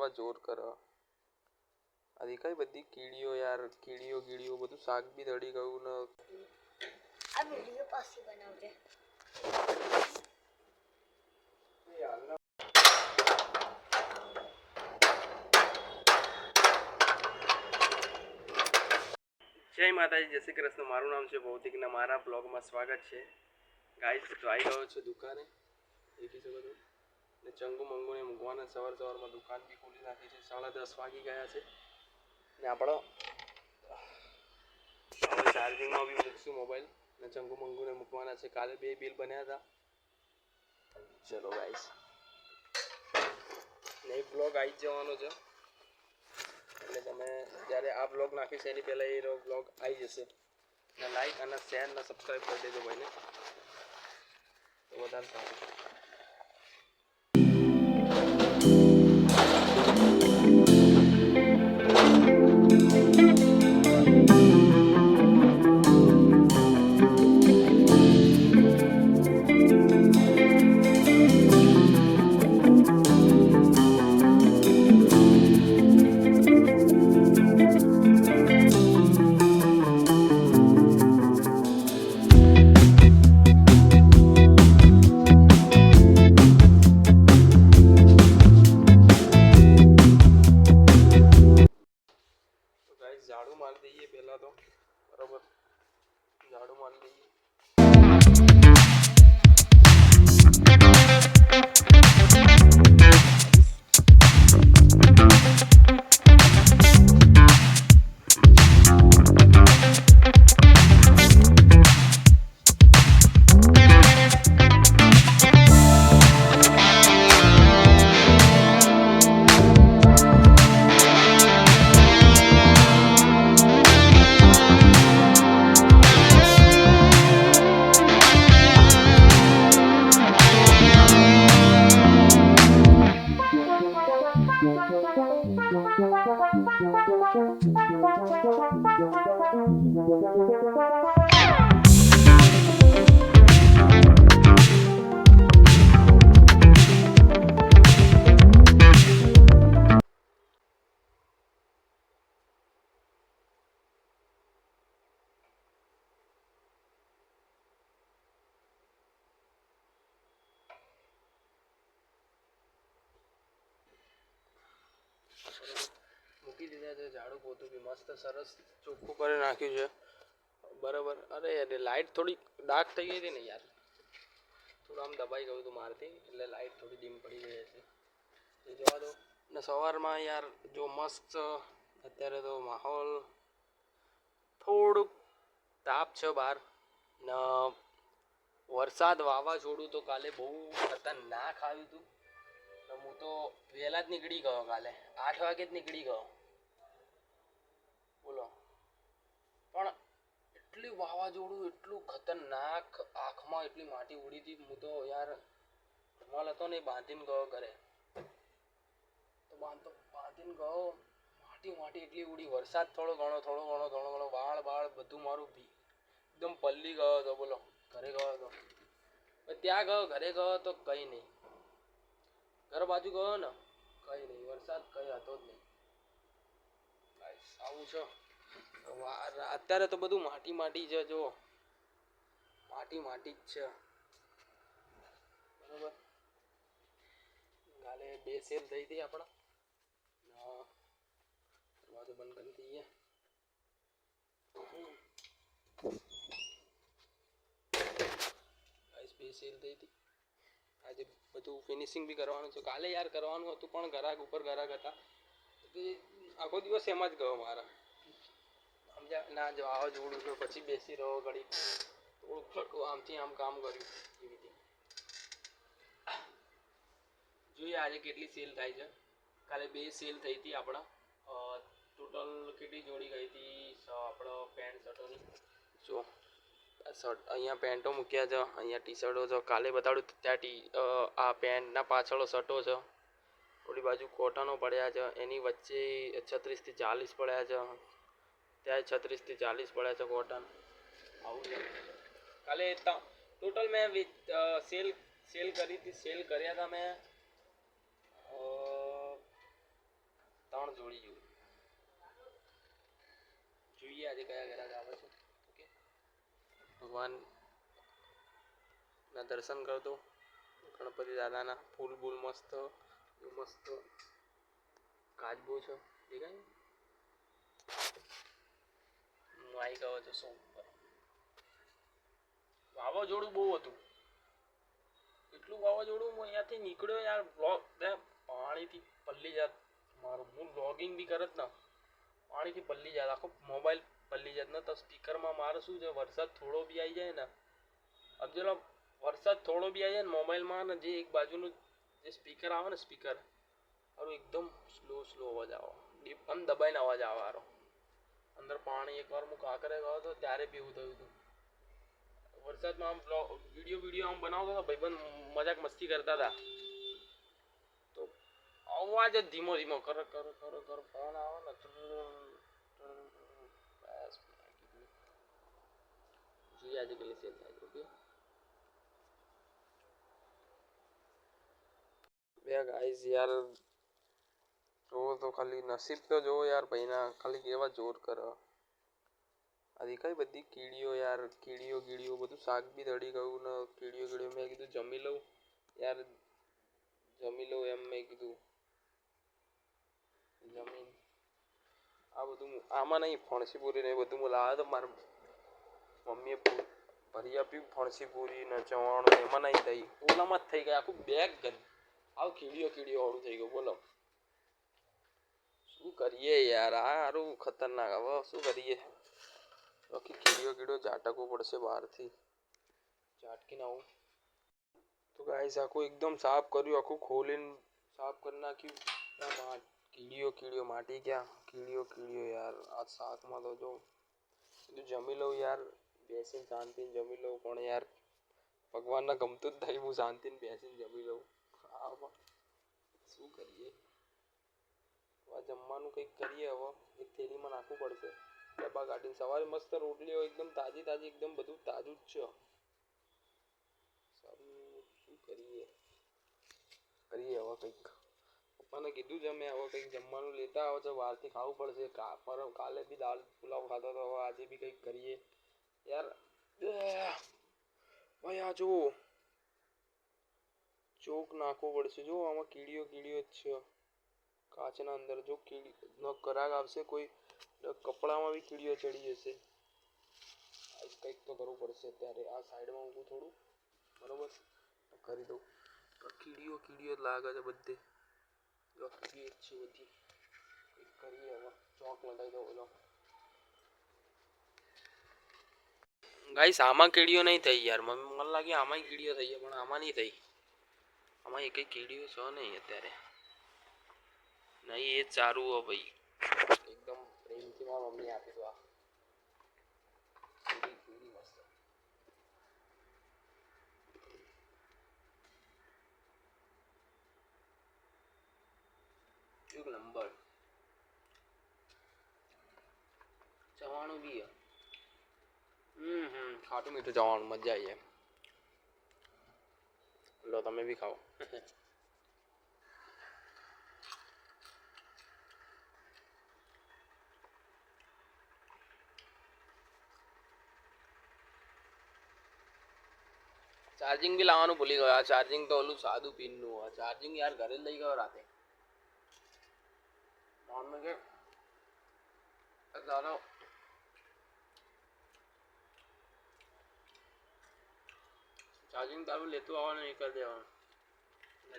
કેવા જોર કરે આ દેખાય બધી કીડીઓ યાર કીડીઓ બધું શાક બી દડી ગયું ને આ વિડિયો પાછી બનાવજે જય માતાજી જય શ્રી કૃષ્ણ મારું નામ છે ભૌતિકના મારા બ્લોગમાં સ્વાગત છે ગાઈસ તો આવી ગયો છું દુકાને દેખી શકો છો ને ચંગુ મંગુને મૂકવાના સવારમાં દુકાન બી ખોલી નાખી છે 10:30 વાગી ગયા છે ને આપણો ચાર્જિંગમાં બી મૂકશું મોબાઈલ ને ચંગુ મંગુને મૂકવાના છે કાલે 2 બિલ બન્યા હતા ચલો ગાઈસ ને એક બ્લોગ આવી જવાનો છે એટલે તમે જ્યારે આ બ્લોગ નાખીશ એની પહેલાં એ બ્લોગ આવી જશે ને લાઈક અને શેર ને સબસ્ક્રાઈબ કરી દેજો ભાઈને તો વધારે સારું झाड़ू मार दीजिए पहला तो बराबर झाड़ू मार दीजिए મૂકી દીધા છે ઝાડુ પોતું બી મસ્ત સરસ ચોખ્ખું કરી નાખ્યું છે બરાબર અરે યાર લાઇટ થોડી ડાર્ક થઈ ગઈ હતી ને યાર થોડું આમ દબાઈ ગયું હતું મારથી એટલે લાઇટ થોડી ડીમ પડી ગઈ હતી એ જોવા દો ને સવારમાં યાર જો મસ્ત અત્યારે તો માહોલ થોડુંક તાપ છે બહાર ને વરસાદ વાવાઝોડું તો કાલે બહુ ખતરનાક આવ્યું હતું હું તો વહેલા જ નીકળી ગયો કાલે 8 વાગે જ નીકળી ગયો બોલો પણ એટલું વાવાઝોડું એટલું ખતરનાક આંખમાં એટલી માટી ઉડી હતી હું તો યાર ધમાલ હતો ને બાંધીને ગયો ઘરે તો બાંધીને ગયો માટી એટલી ઉડી વરસાદ થોડો ઘણો વાળ બધું મારું એકદમ પલ્લી ગયો હતો બોલો ઘરે ગયો હતો ત્યાં ગયો ઘરે ગયો તો કંઈ નહીં ઘર બાજુ ગયો ને કંઈ નહીં વરસાદ કંઈ હતો જ નહીં આવું છે અત્યારે તો બધું માટી છે જો માટી જ છે બરાબર કાલે 2 સેલ થઈ હતી આપણા દરવાજો બંધ કરી દઈએ ગાઈસ 2 સેલ થઈ હતી આજે બધું ફિનિશિંગ બી કરવાનું છે કાલે યાર કરવાનું હતું પણ ઘરાક ઉપર ઘરાક હતા આખો દિવસ એમ જ ગયો મારા સમજ્યા ના જો વાવાઝોડું છે પછી બેસી રહ્યો ઘડી થોડું આમથી આમ કામ કર્યું એવી રીતે જોઈએ આજે કેટલી સેલ થાય છે કાલે 2 સેલ થઈ હતી આપણા ટોટલ કેટલી જોડી ગઈ હતી આપણો પેન્ટ શર્ટોની જો શર્ટ અહીંયા પેન્ટો મૂક્યા છે અહીંયા ટી શર્ટો છે કાલે બતાડું ત્યાં આ પેન્ટના પાછળ શર્ટો છે થોડી બાજુ કોટનો પડ્યા છે એની વચ્ચે 36 થી 40 પડ્યા છે ત્યાં 36 થી 40 પડ્યા છે કોટન આવું છે કાલે ટોટલ મેં સેલ કરી હતી સેલ કર્યા હતા મેં જોડી જેવું. જોઈએ આજે કયા ગ્રાહક આવે છે. ઓકે, ભગવાનના દર્શન કરતો, ગણપતિ દાદાના ફૂલ બૂલ મસ્ત મસ્ત કાચબો છે દેખાય. હું આવી ગયો છું સો ઉપર. વાવાઝોડું બહુ હતું, એટલું વાવાઝોડું હું અહીંયાથી નીકળ્યો યાર. બ્લોગ પાણીથી પલ્લી જાત મારું. હું બ્લોગિંગ બી કરત ને પાણીથી પલ્લી જાત, આખો મોબાઈલ પલ્લી જાત ને. તો સ્પીકરમાં મારે શું છે, વરસાદ થોડો બી આવી જાય ને, સમજેલો, વરસાદ થોડો બી આવી જાય ને મોબાઈલમાં, ને જે એક બાજુનું જે સ્પીકર આવે ને, સ્પીકર મારું એકદમ સ્લો અવાજ આવે, ડીપ આમ દબાઈને અવાજ આવે મારો. અંદર પાણી એકવાર હું કાંકરે ગયો હતો ત્યારે બી એવું થયું હતું. વરસાદમાં આમ વિડીયો આમ બનાવતો હતો, ભાઈબંધ મજાક મસ્તી કરતા હતા, તો અવાજ જ ધીમો કર ફોન આવે ને. જોઈએ આજે કેટલી સેલ થાય. ઓકે, બે ગાઈસ યાર જોવો તો ખાલી નસીબ તો જોવો યાર ભાઈના, ખાલી કેવા જોર કરે. આ દેખાય બધી કીડીઓ યાર, કીડીઓ બધું શાક બી દળી ગયું ને. કીડીઓ મેં કીધું જમી લઉં યાર, જમી લઉં એમ મેં કીધું. જમીન આ બધું આમાં નહીં, ફણસી પૂરી ને એ બધું હું લાવ્યો તો મારા મમ્મીએ ભરી આપ્યું. ફણસી પૂરી ને ચવાણું એમાં નહીં થઈ, ઓલામાં જ થઈ ગયા. આખું બેગ ગયું. આવું કીડીઓ વાળું થઈ ગયું. બોલો શું કરીએ યાર, આ સારું ખતરનાક. હવે શું કરીએ, બાકી કીડીઓ ઝાટકવું પડશે બહારથી, ઝાટકીને આવું. તો ગાઈસ આખું એકદમ સાફ કર્યું, આખું ખોલીને સાફ કરી નાખ્યું. કીડીઓ માટી ક્યાં, કીડીઓ યાર. આ શાકમાં તો જો બધું જમી લઉં યાર, બેસીને શાંતિને જમી લઉં. પણ યાર ભગવાનને ગમતું જ નહીં, હું શાંતિને બેસીને જમી લઉં. શું કરીએ, હવે જમવાનું કંઈક કરીએ. હવે એક થેલીમાં નાખવું પડશે, ડબ્બા કાઢીને. સવારે મસ્ત રોટલીઓ એકદમ તાજી એકદમ બધું તાજું જ છે. શું કરીએ હવે કંઈક. પપ્પાને કીધું છે મેં, હવે કંઈક જમવાનું લેતા આવે છે, બહારથી ખાવું પડશે. કાલે બી દાળ પુલાવ ખાધો તો, હવે આજે બી કંઈક કરીએ યાર. ભાઈ આ જુઓ, ચોક નાખવો પડશે. જો આમાં કીડીઓ જ છે કાચના અંદર. જો કીડીનો ગ્રાહક આવશે કોઈ, કપડામાં બી કીડીઓ ચડી જશે. કંઈક તો કરવું પડશે અત્યારે. આ સાઈડમાં ઊભું થોડું, બરોબર કરી દઉં. કીડીઓ જ લાગે છે બધે. જો કીડીઓ જ છે બધી. કંઈક કરીએ હવે, ચોક લગાવી દો. બોલો ગાઈસ, આમાં કીડીઓ નહીં થઈ યાર. મને લાગે આમાં કીડીઓ થઈ છે, પણ આમાં નહીં થઈ. આમાં એક કીડીઓ છે નહીં અત્યારે. નહીં એ જ સારું હો ભાઈ. એકદમ પ્રેમથી મારા મમ્મી આપી દો. આ કીડી મસ્ત એક નંબર. ચવાણું બી ખાટું મીઠું ચવાણું, મજા આવી જાય. લો તમે બી ખાઓ. ચાર્જિંગ બી લાવવાનું ભૂલી ગયો. ચાર્જિંગ તો ઓલું સાદું પિનનું હોય. ચાર્જિંગ યાર ઘરે જ લઈ ગયો રાતે. મમ્મી કે દાદા ચાર્જિંગ તારું લેતું આવવાનું, નહીં કરી દેવાનું.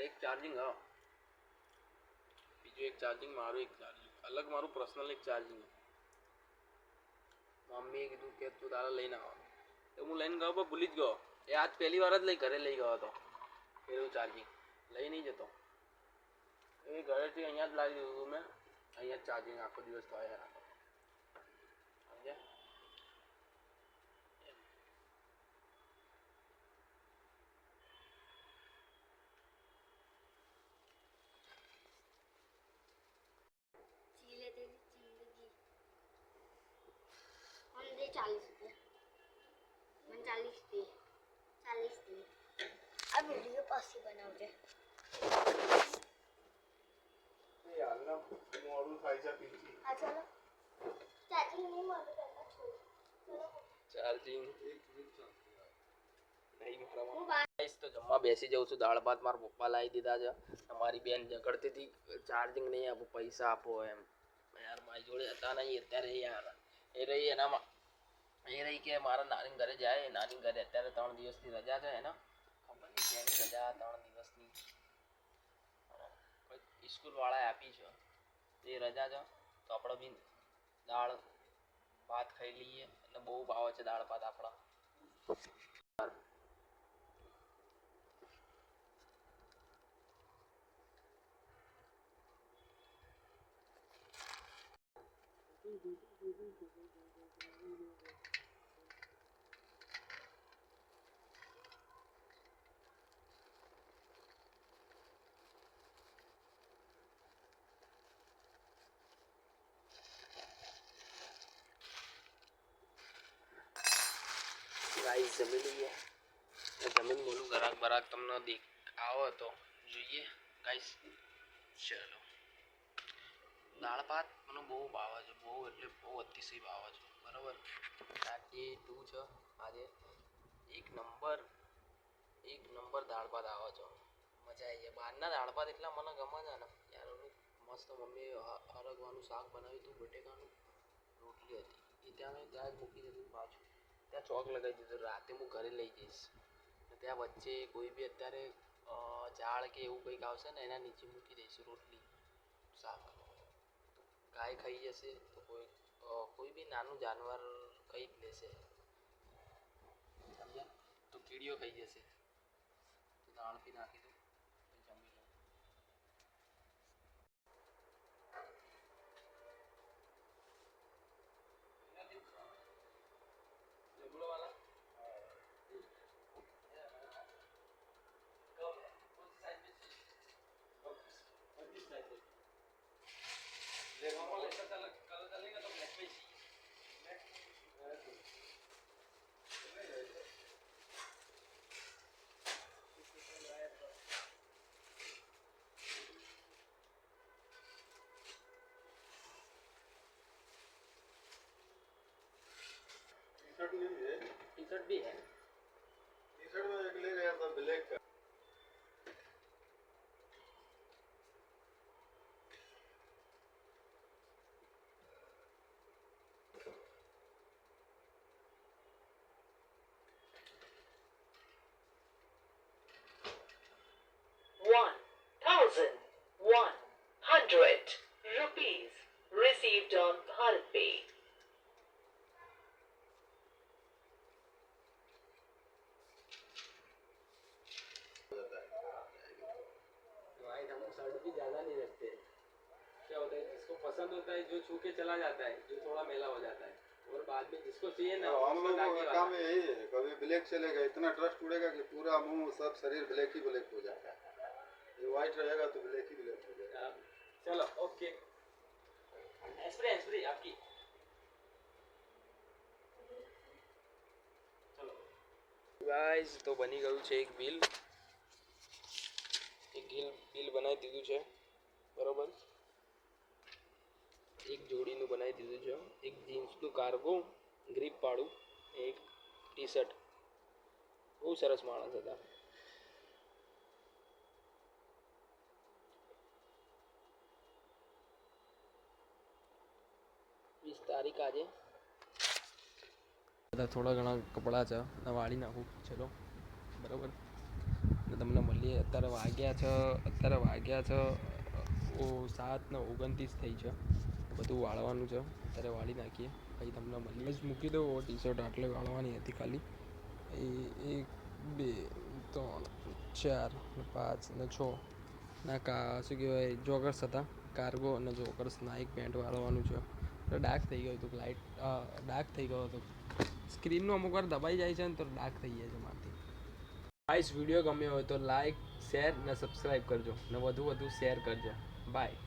એક ચાર્જિંગ હા, બીજું એક ચાર્જિંગ મારું, એક ચાર્જિંગ અલગ મારું પર્સનલ એક ચાર્જિંગ. મમ્મીએ કીધું કે તું તારે લઈને આવવાનું, તો હું લઈને ગયો પણ ભૂલી જ ગયો. એ આજ પહેલી વાર જ ઘરે લઈ ગયો હતો. પેલું ચાર્જિંગ લઈ નહીં જતો, એ ઘરેથી અહીંયા જ લાવી દીધું મેં. અહીંયા જ ચાર્જિંગ આખો દિવસ થાય રાખો. સમજ્યા? જીલે તેરી જિંદગી. हम दे 40 रुपये, मैं 40 दी. આ વિડીયો પાછી બનાવજે. યાર ના મોડું થાય છે પીછી. હા ચલો ચાર્જિંગ નહીં મળે પહેલા છોડ ચલો ચાર્જિંગ નહીં મારામાં. હું બહાર ગાઈસ તો જમવા બેસી જાઉં છું. દાળ ભાત મારા પપ્પા લાવી દીધા છે. અમારી બેન ઝઘડતી હતી ચાર્જિંગ નહીં આપો પૈસા આપો એમ. યાર મારી જોડે હતા નહીં અત્યારે યાર. એ રહી એનામાં એ રહી કે મારા નાની ઘરે જાય. નાની ઘરે અત્યારે 3 દિવસની રજા છે એના. ખબર નહીં કેની રજા 3 દિવસની. કોઈ સ્કૂલ વાળાએ આપી છે એ રજા છે તો આપણે બી દાળ ભાત ખાઈ લઈએ. અને બહુ ભાવે છે દાળ ભાત આપણા. ગાઈસ જમી લઈએ. જમીન બોલું ગરાક બરાક તમને દેખ આવો તો જોઈએ ગાઈસ. ચલો દાળ ભાત મને બહુ ભાવે છે. બહુ એટલે બહુ અતિશય ભાવે છે. બરાબર. રાતે 2 છે આજે. એક નંબર દાળ ભાત આવે છે. મજા આવી જાય. બહારના દાળ ભાત એટલા મને ગમે છે ને યાર. ઓલું મસ્ત મમ્મી હરગવાનું શાક બનાવ્યું હતું બટેકાનું. રોટલી હતી એ ત્યાં જ મૂકી દીધું પાછું. ત્યાં ચોક લગાવી દીધું. રાતે હું ઘરે લઈ જઈશ. ત્યાં વચ્ચે કોઈ બી અત્યારે ઝાડ કે એવું કંઈક આવશે ને એના નીચે મૂકી દઈશું રોટલી શાક. ગાય ખાઈ જશે તો કોઈ બી નાનું જાનવર ખાઈ જ લેશે. સમજ્યા? તો કીડીઓ ખાઈ જશે. તો દાળ પી નાખી દો જમી લો. જબલો વાલા टी-शर्ट नहीं है. टी शर्ट भी है. टी-शर्ट में एक ले गया था ब्लैक का. ₹1,100 received on Bharat Pay. भाई हम शर्ट भी ज़्यादा नहीं रखते. क्या होता है जिसको पसंद होता है जो छू के चला जाता है जो थोड़ा मेला हो जाता है और बाद में जिसको चाहिए ना हम उसको लोगों टाके का वाला. काम यही है. कभी ब्लैक चलेगा इतना ट्रस्ट उड़ेगा कि पूरा मुंह सब शरीर ब्लैक ही ब्लैक हो जाता है. ये व्हाइट रहेगा तो ब्लैक ही ब्लैक हो जाएगा. हाँ, चलो ओके. स्प्रे आपकी. चलो गाइस તો બની ગયું છે એક બિલ બનાવી દીધું છે. બરોબર. એક જોડીનું બનાવી દીધું છે. એક જીન્સનું કાર્ગો ગ્રીપ વાળું એક ટી શર્ટ. બહુ સરસ માણસ હતા. 20 તારીખ આજે. બધા થોડા ઘણા કપડાં છે ને વાળી નાખું. ચલો બરાબર. ને તમને મળીએ. અત્યારે વાગ્યા છે 7:29 થઈ છે. બધું વાળવાનું છે. અત્યારે વાળી નાખીએ પછી તમને મળીએ. જ મૂકી દો. ટી શર્ટ આટલે વાળવાની હતી ખાલી. એ 1 2 3 4 ને 5 ને 6 ના શું કહેવાય જોગર્સ હતા. કાર્ગો અને જોગર્સના એક પેન્ટ વાળવાનું છે. તો ડાર્ક થઈ ગયું હતું. લાઇટ ડાર્ક થઈ ગયો હતો. સ્ક્રીનનો અમુક વાર દબાઈ જાય છે ને તો ડાર્ક થઈ જાય છે મારથી. ગાઈસ વિડીયો ગમ્યો હોય તો લાઈક શેર ને સબસ્ક્રાઈબ કરજો ને વધુ શેર કરજો. બાય.